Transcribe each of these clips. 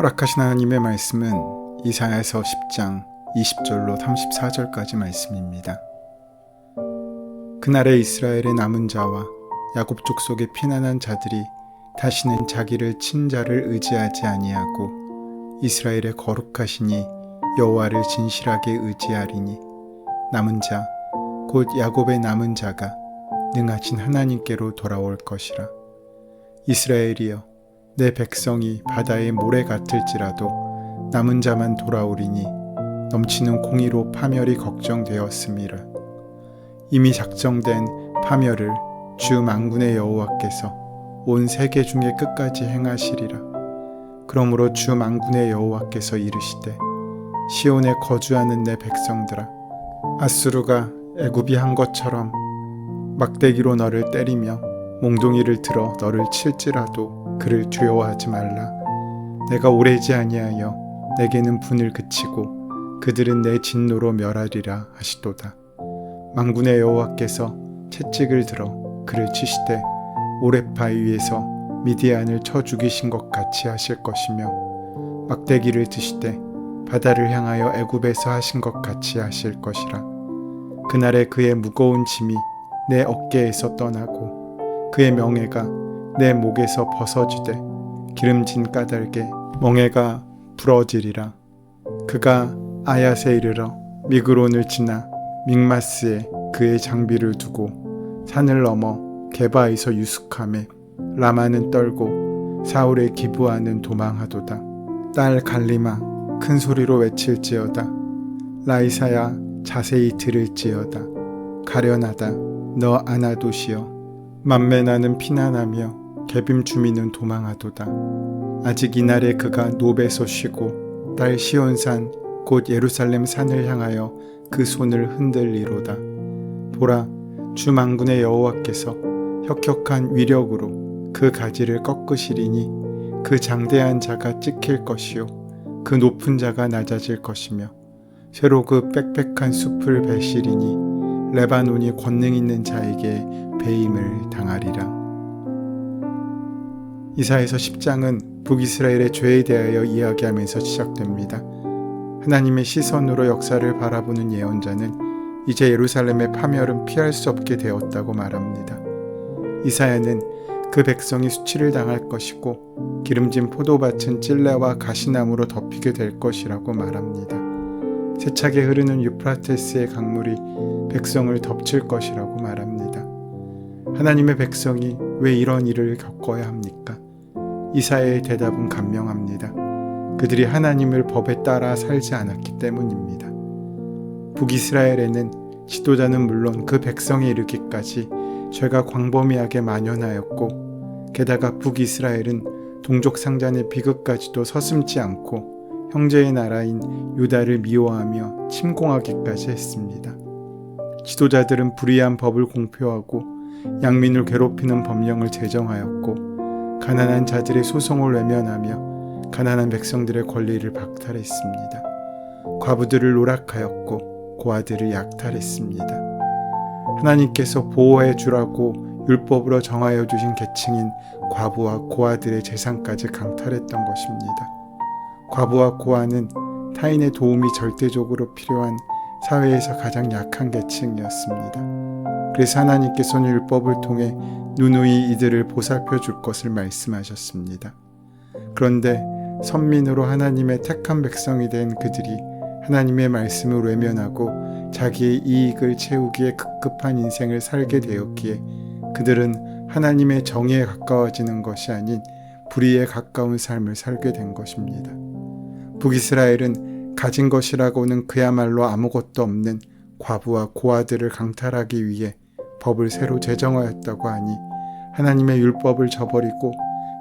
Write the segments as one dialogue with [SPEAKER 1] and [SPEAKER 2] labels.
[SPEAKER 1] 허락하신 하나님의 말씀은 이사야서 10장 20절로 34절까지 말씀입니다. 그날에 이스라엘의 남은 자와 야곱 족속의 피난한 자들이 다시는 자기를 친 자를 의지하지 아니하고 이스라엘의 거룩하시니 여호와를 진실하게 의지하리니 남은 자 곧 야곱의 남은 자가 능하신 하나님께로 돌아올 것이라. 이스라엘이여, 내 백성이 바다의 모래 같을지라도 남은 자만 돌아오리니 넘치는 공의로 파멸이 걱정되었음이라. 이미 작정된 파멸을 주 만군의 여호와께서 온 세계 중에 끝까지 행하시리라. 그러므로 주 만군의 여호와께서 이르시되, 시온에 거주하는 내 백성들아, 아수르가 애굽이 한 것처럼 막대기로 너를 때리며 몽둥이를 들어 너를 칠지라도 그를 두려워하지 말라. 내가 오래지 아니하여 내게는 분을 그치고 그들은 내 진노로 멸하리라 하시도다. 만군의 여호와께서 채찍을 들어 그를 치시되 오레파 위에서 미디안을 쳐 죽이신 것 같이 하실 것이며, 막대기를 드시되 바다를 향하여 애굽에서 하신 것 같이 하실 것이라. 그날에 그의 무거운 짐이 내 어깨에서 떠나고 그의 명예가 내 목에서 벗어지되 기름진 까닭에 멍에가 부러지리라. 그가 아얏에 이르러 미그론을 지나 믹마스에 그의 장비를 두고 산을 넘어 게바에서 유숙하매 라마는 떨고 사울의 기브아는 도망하도다. 딸 갈리마 큰 소리로 외칠지어다. 라이사야 자세히 들을지어다. 가련하다 너 아나도시여, 만매 나는 피난하며 개빔 주민은 도망하도다. 아직 이날에 그가 노베서 쉬고 딸 시온산 곧 예루살렘 산을 향하여 그 손을 흔들리로다. 보라, 주 만군의 여호와께서 혁혁한 위력으로 그 가지를 꺾으시리니 그 장대한 자가 찍힐 것이요 그 높은 자가 낮아질 것이며, 새로 그 빽빽한 숲을 베시리니 레바논이 권능 있는 자에게 배임을 당하리라. 이사야서 10장은 북이스라엘의 죄에 대하여 이야기하면서 시작됩니다. 하나님의 시선으로 역사를 바라보는 예언자는 이제 예루살렘의 파멸은 피할 수 없게 되었다고 말합니다. 이사야는 그 백성이 수치를 당할 것이고 기름진 포도밭은 찔레와 가시나무로 덮이게 될 것이라고 말합니다. 세차게 흐르는 유프라테스의 강물이 백성을 덮칠 것이라고 말합니다. 하나님의 백성이 왜 이런 일을 겪어야 합니까? 이사야의 대답은 간명합니다. 그들이 하나님을 법에 따라 살지 않았기 때문입니다. 북이스라엘에는 지도자는 물론 그 백성에 이르기까지 죄가 광범위하게 만연하였고, 게다가 북이스라엘은 동족 상잔의 비극까지도 서슴지 않고 형제의 나라인 유다를 미워하며 침공하기까지 했습니다. 지도자들은 불의한 법을 공표하고 양민을 괴롭히는 법령을 제정하였고, 가난한 자들의 소송을 외면하며 가난한 백성들의 권리를 박탈했습니다. 과부들을 노락하였고 고아들을 약탈했습니다. 하나님께서 보호해 주라고 율법으로 정하여 주신 계층인 과부와 고아들의 재산까지 강탈했던 것입니다. 과부와 고아는 타인의 도움이 절대적으로 필요한 사회에서 가장 약한 계층이었습니다. 그래서 하나님께서는 율법을 통해 누누이 이들을 보살펴 줄 것을 말씀하셨습니다. 그런데 선민으로 하나님의 택한 백성이 된 그들이 하나님의 말씀을 외면하고 자기의 이익을 채우기에 급급한 인생을 살게 되었기에 그들은 하나님의 정의에 가까워지는 것이 아닌 불의에 가까운 삶을 살게 된 것입니다. 북이스라엘은 가진 것이라고는 그야말로 아무것도 없는 과부와 고아들을 강탈하기 위해 법을 새로 제정하였다고 하니, 하나님의 율법을 저버리고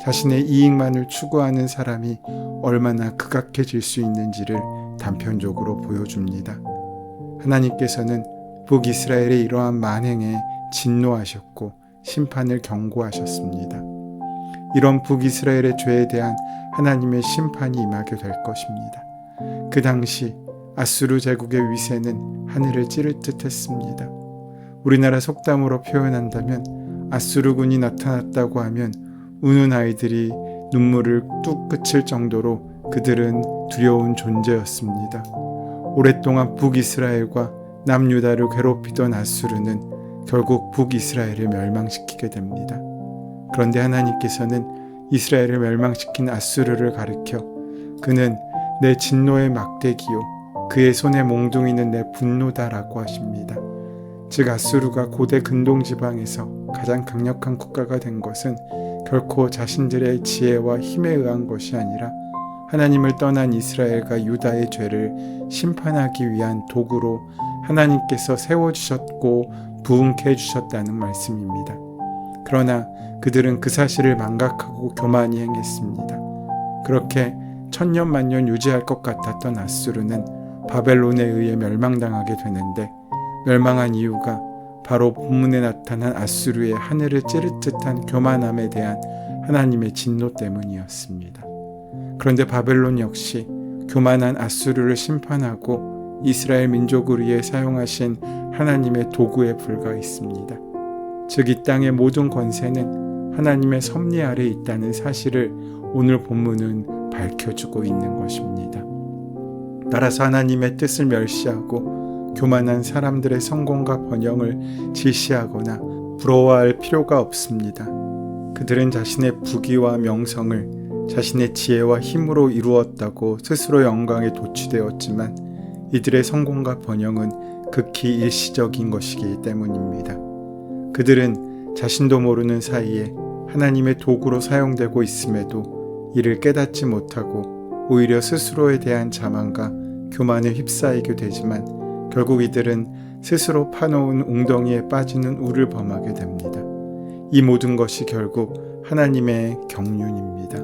[SPEAKER 1] 자신의 이익만을 추구하는 사람이 얼마나 극악해질 수 있는지를 단편적으로 보여줍니다. 하나님께서는 북이스라엘의 이러한 만행에 진노하셨고 심판을 경고하셨습니다. 이런 북이스라엘의 죄에 대한 하나님의 심판이 임하게 될 것입니다. 그 당시 아수르 제국의 위세는 하늘을 찌를 듯 했습니다. 우리나라 속담으로 표현한다면 아수르군이 나타났다고 하면 우는 아이들이 눈물을 뚝 그칠 정도로 그들은 두려운 존재였습니다. 오랫동안 북이스라엘과 남유다를 괴롭히던 아수르는 결국 북이스라엘을 멸망시키게 됩니다. 그런데 하나님께서는 이스라엘을 멸망시킨 아수르를 가리켜 그는 내 진노의 막대기요 그의 손에 몽둥이는 내 분노다라고 하십니다. 즉 아수르가 고대 근동지방에서 가장 강력한 국가가 된 것은 결코 자신들의 지혜와 힘에 의한 것이 아니라 하나님을 떠난 이스라엘과 유다의 죄를 심판하기 위한 도구로 하나님께서 세워주셨고 부흥케 해주셨다는 말씀입니다. 그러나 그들은 그 사실을 망각하고 교만히 행했습니다. 그렇게 천년 만년 유지할 것 같았던 아수르는 바벨론에 의해 멸망당하게 되는데 멸망한 이유가 바로 본문에 나타난 아수르의 하늘을 찌를 듯한 교만함에 대한 하나님의 진노 때문이었습니다. 그런데 바벨론 역시 교만한 아수르를 심판하고 이스라엘 민족을 위해 사용하신 하나님의 도구에 불과했습니다. 즉 이 땅의 모든 권세는 하나님의 섭리 아래 있다는 사실을 오늘 본문은 밝혀주고 있는 것입니다. 따라서 하나님의 뜻을 멸시하고 교만한 사람들의 성공과 번영을 질시하거나 부러워할 필요가 없습니다. 그들은 자신의 부귀와 명성을 자신의 지혜와 힘으로 이루었다고 스스로 영광에 도취되었지만 이들의 성공과 번영은 극히 일시적인 것이기 때문입니다. 그들은 자신도 모르는 사이에 하나님의 도구로 사용되고 있음에도 이를 깨닫지 못하고 오히려 스스로에 대한 자만과 교만에 휩싸이게 되지만 결국 이들은 스스로 파놓은 웅덩이에 빠지는 우를 범하게 됩니다. 이 모든 것이 결국 하나님의 경륜입니다.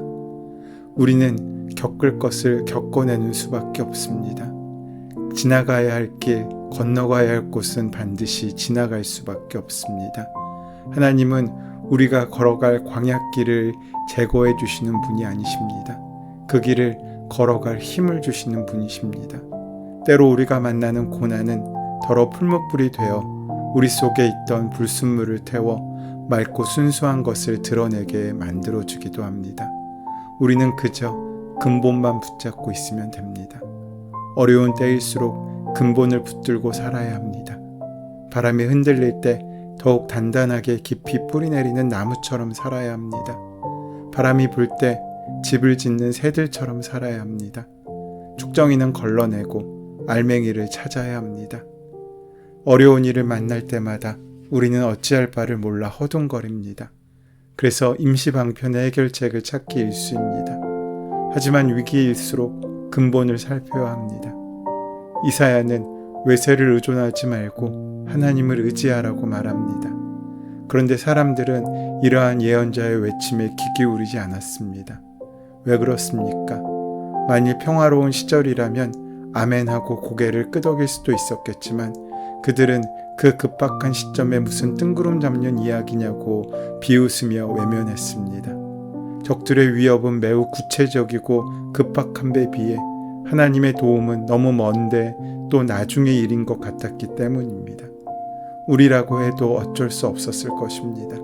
[SPEAKER 1] 우리는 겪을 것을 겪어내는 수밖에 없습니다. 지나가야 할 길, 건너가야 할 곳은 반드시 지나갈 수밖에 없습니다. 하나님은 우리가 걸어갈 광야길을 제거해 주시는 분이 아니십니다. 그 길을 걸어갈 힘을 주시는 분이십니다. 때로 우리가 만나는 고난은 더러 풀무불이 되어 우리 속에 있던 불순물을 태워 맑고 순수한 것을 드러내게 만들어주기도 합니다. 우리는 그저 근본만 붙잡고 있으면 됩니다. 어려운 때일수록 근본을 붙들고 살아야 합니다. 바람이 흔들릴 때 더욱 단단하게 깊이 뿌리내리는 나무처럼 살아야 합니다. 바람이 불 때 집을 짓는 새들처럼 살아야 합니다. 축정이는 걸러내고 알맹이를 찾아야 합니다. 어려운 일을 만날 때마다 우리는 어찌할 바를 몰라 허둥거립니다. 그래서 임시방편의 해결책을 찾기 일쑤입니다. 하지만 위기일수록 근본을 살펴야 합니다. 이사야는 외세를 의존하지 말고 하나님을 의지하라고 말합니다. 그런데 사람들은 이러한 예언자의 외침에 귀 기울이지 않았습니다. 왜 그렇습니까? 만일 평화로운 시절이라면 아멘하고 고개를 끄덕일 수도 있었겠지만 그들은 그 급박한 시점에 무슨 뜬구름 잡는 이야기냐고 비웃으며 외면했습니다. 적들의 위협은 매우 구체적이고 급박함에 비해 하나님의 도움은 너무 먼데 또 나중의 일인 것 같았기 때문입니다. 우리라고 해도 어쩔 수 없었을 것입니다.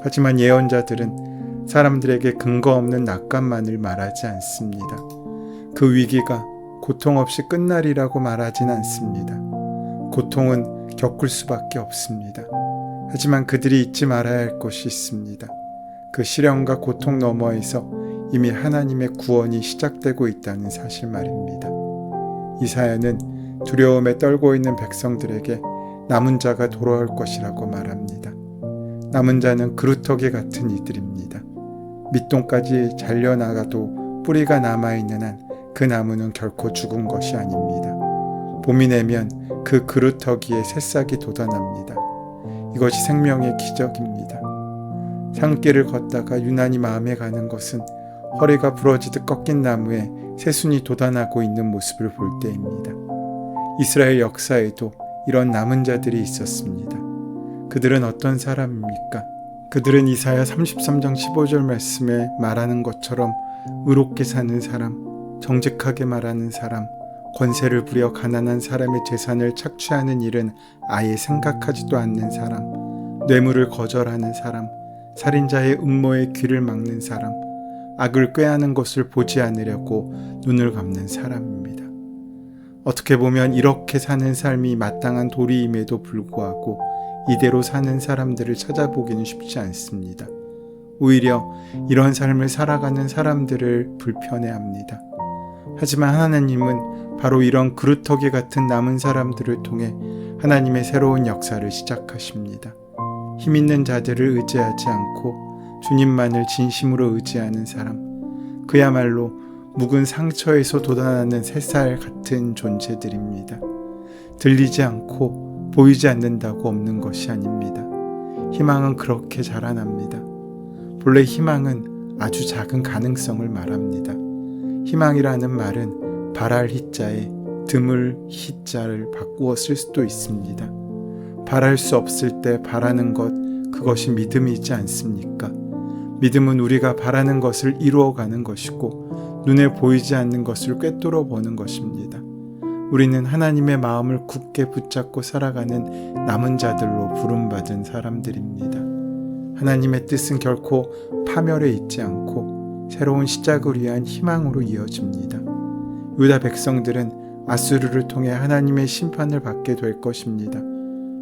[SPEAKER 1] 하지만 예언자들은 사람들에게 근거 없는 낙관만을 말하지 않습니다. 그 위기가 고통 없이 끝날이라고 말하진 않습니다. 고통은 겪을 수밖에 없습니다. 하지만 그들이 잊지 말아야 할 것이 있습니다. 그 시련과 고통 너머에서 이미 하나님의 구원이 시작되고 있다는 사실 말입니다. 이사야는 두려움에 떨고 있는 백성들에게 남은 자가 돌아올 것이라고 말합니다. 남은 자는 그루터기 같은 이들입니다. 밑동까지 잘려나가도 뿌리가 남아있는 한 그 나무는 결코 죽은 것이 아닙니다. 봄이 내면 그 그루터기에 새싹이 돋아납니다. 이것이 생명의 기적입니다. 산길을 걷다가 유난히 마음에 가는 것은 허리가 부러지듯 꺾인 나무에 새순이 돋아나고 있는 모습을 볼 때입니다. 이스라엘 역사에도 이런 남은 자들이 있었습니다. 그들은 어떤 사람입니까? 그들은 이사야 33장 15절 말씀에 말하는 것처럼 의롭게 사는 사람, 정직하게 말하는 사람, 권세를 부려 가난한 사람의 재산을 착취하는 일은 아예 생각하지도 않는 사람, 뇌물을 거절하는 사람, 살인자의 음모에 귀를 막는 사람, 악을 꾀하는 것을 보지 않으려고 눈을 감는 사람입니다. 어떻게 보면 이렇게 사는 삶이 마땅한 도리임에도 불구하고 이대로 사는 사람들을 찾아보기는 쉽지 않습니다. 오히려 이런 삶을 살아가는 사람들을 불편해합니다. 하지만 하나님은 바로 이런 그루터기 같은 남은 사람들을 통해 하나님의 새로운 역사를 시작하십니다. 힘 있는 자들을 의지하지 않고 주님만을 진심으로 의지하는 사람, 그야말로 묵은 상처에서 돋아나는 새살 같은 존재들입니다. 들리지 않고 보이지 않는다고 없는 것이 아닙니다. 희망은 그렇게 자라납니다. 본래 희망은 아주 작은 가능성을 말합니다. 희망이라는 말은 바랄 희자에 드물 희자를 바꾸어 쓸 수도 있습니다. 바랄 수 없을 때 바라는 것, 그것이 믿음이지 않습니까? 믿음은 우리가 바라는 것을 이루어가는 것이고 눈에 보이지 않는 것을 꿰뚫어 보는 것입니다. 우리는 하나님의 마음을 굳게 붙잡고 살아가는 남은 자들로 부름받은 사람들입니다. 하나님의 뜻은 결코 파멸에 있지 않고 새로운 시작을 위한 희망으로 이어집니다. 유다 백성들은 아수르를 통해 하나님의 심판을 받게 될 것입니다.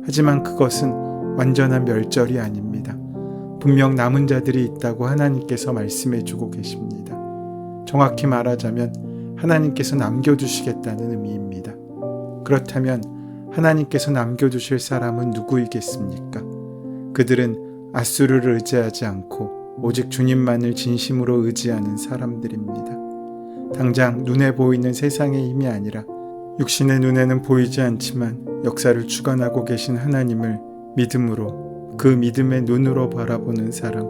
[SPEAKER 1] 하지만 그것은 완전한 멸절이 아닙니다. 분명 남은 자들이 있다고 하나님께서 말씀해 주고 계십니다. 정확히 말하자면 하나님께서 남겨두시겠다는 의미입니다. 그렇다면 하나님께서 남겨두실 사람은 누구이겠습니까? 그들은 아수르를 의지하지 않고 오직 주님만을 진심으로 의지하는 사람들입니다. 당장 눈에 보이는 세상의 힘이 아니라 육신의 눈에는 보이지 않지만 역사를 주관하고 계신 하나님을 믿음으로, 그 믿음의 눈으로 바라보는 사람,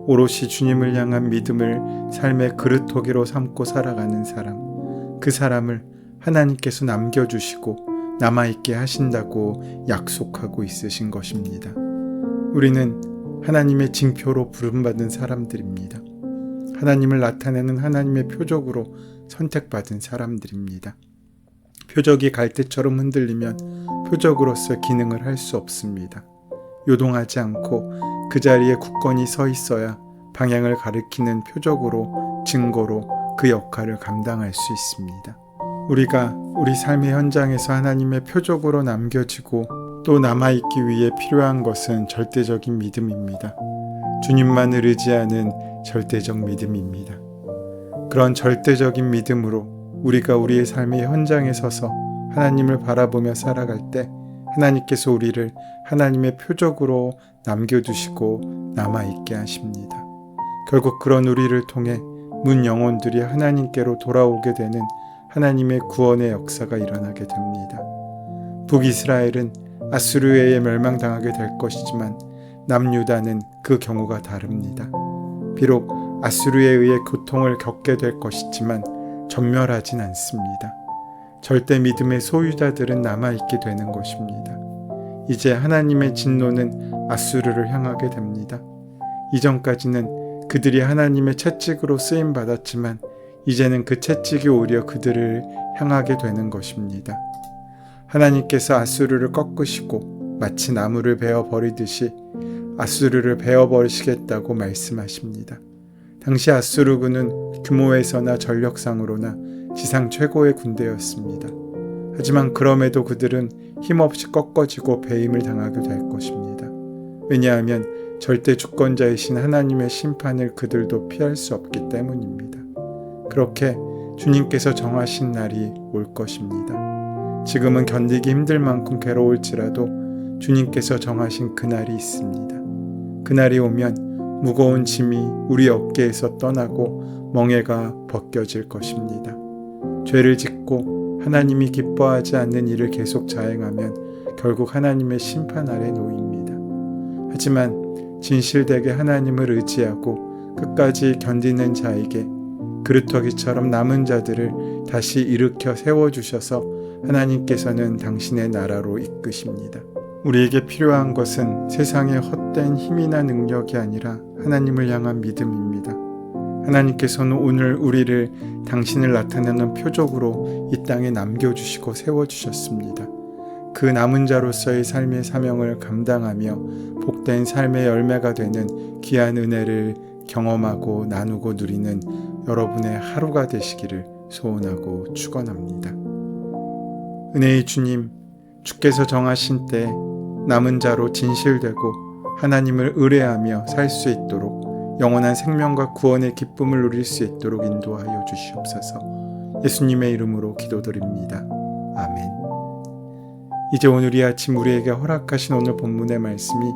[SPEAKER 1] 오롯이 주님을 향한 믿음을 삶의 그릇토기로 삼고 살아가는 사람, 그 사람을 하나님께서 남겨주시고 남아있게 하신다고 약속하고 있으신 것입니다. 우리는 하나님의 징표로 부름받은 사람들입니다. 하나님을 나타내는 하나님의 표적으로 선택받은 사람들입니다. 표적이 갈대처럼 흔들리면 표적으로서 기능을 할 수 없습니다. 요동하지 않고 그 자리에 굳건히 서 있어야 방향을 가리키는 표적으로, 증거로 그 역할을 감당할 수 있습니다. 우리가 우리 삶의 현장에서 하나님의 표적으로 남겨지고 또 남아있기 위해 필요한 것은 절대적인 믿음입니다. 주님만을 의지하는 절대적 믿음입니다. 그런 절대적인 믿음으로 우리가 우리의 삶의 현장에 서서 하나님을 바라보며 살아갈 때 하나님께서 우리를 하나님의 표적으로 남겨두시고 남아있게 하십니다. 결국 그런 우리를 통해 문 영혼들이 하나님께로 돌아오게 되는 하나님의 구원의 역사가 일어나게 됩니다. 북이스라엘은 아수르에 멸망당하게 될 것이지만 남유다는 그 경우가 다릅니다. 비록 아수르에 의해 고통을 겪게 될 것이지만 전멸하진 않습니다. 절대 믿음의 소유자들은 남아있게 되는 것입니다. 이제 하나님의 진노는 아수르를 향하게 됩니다. 이전까지는 그들이 하나님의 채찍으로 쓰임받았지만 이제는 그 채찍이 오히려 그들을 향하게 되는 것입니다. 하나님께서 아수르를 꺾으시고 마치 나무를 베어버리듯이 아수르를 베어버리시겠다고 말씀하십니다. 당시 아수르군은 규모에서나 전력상으로나 지상 최고의 군대였습니다. 하지만 그럼에도 그들은 힘없이 꺾어지고 배임을 당하게 될 것입니다. 왜냐하면 절대 주권자이신 하나님의 심판을 그들도 피할 수 없기 때문입니다. 그렇게 주님께서 정하신 날이 올 것입니다. 지금은 견디기 힘들 만큼 괴로울지라도 주님께서 정하신 그날이 있습니다. 그날이 오면 무거운 짐이 우리 어깨에서 떠나고 멍에가 벗겨질 것입니다. 죄를 짓고 하나님이 기뻐하지 않는 일을 계속 자행하면 결국 하나님의 심판 아래 놓입니다. 하지만 진실되게 하나님을 의지하고 끝까지 견디는 자에게 그루터기처럼 남은 자들을 다시 일으켜 세워주셔서 하나님께서는 당신의 나라로 이끄십니다. 우리에게 필요한 것은 세상의 헛된 힘이나 능력이 아니라 하나님을 향한 믿음입니다. 하나님께서는 오늘 우리를 당신을 나타내는 표적으로 이 땅에 남겨주시고 세워주셨습니다. 그 남은 자로서의 삶의 사명을 감당하며 복된 삶의 열매가 되는 귀한 은혜를 경험하고 나누고 누리는 여러분의 하루가 되시기를 소원하고 축원합니다. 은혜의 주님, 주께서 정하신 때 남은 자로 진실되고 하나님을 의뢰하며 살 수 있도록 영원한 생명과 구원의 기쁨을 누릴 수 있도록 인도하여 주시옵소서. 예수님의 이름으로 기도드립니다. 아멘. 이제 오늘 이 아침 우리에게 허락하신 오늘 본문의 말씀이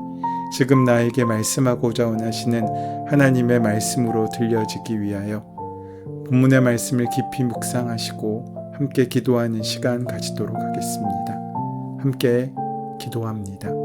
[SPEAKER 1] 지금 나에게 말씀하고자 원하시는 하나님의 말씀으로 들려지기 위하여 본문의 말씀을 깊이 묵상하시고 함께 기도하는 시간 가지도록 하겠습니다. 함께 기도합니다.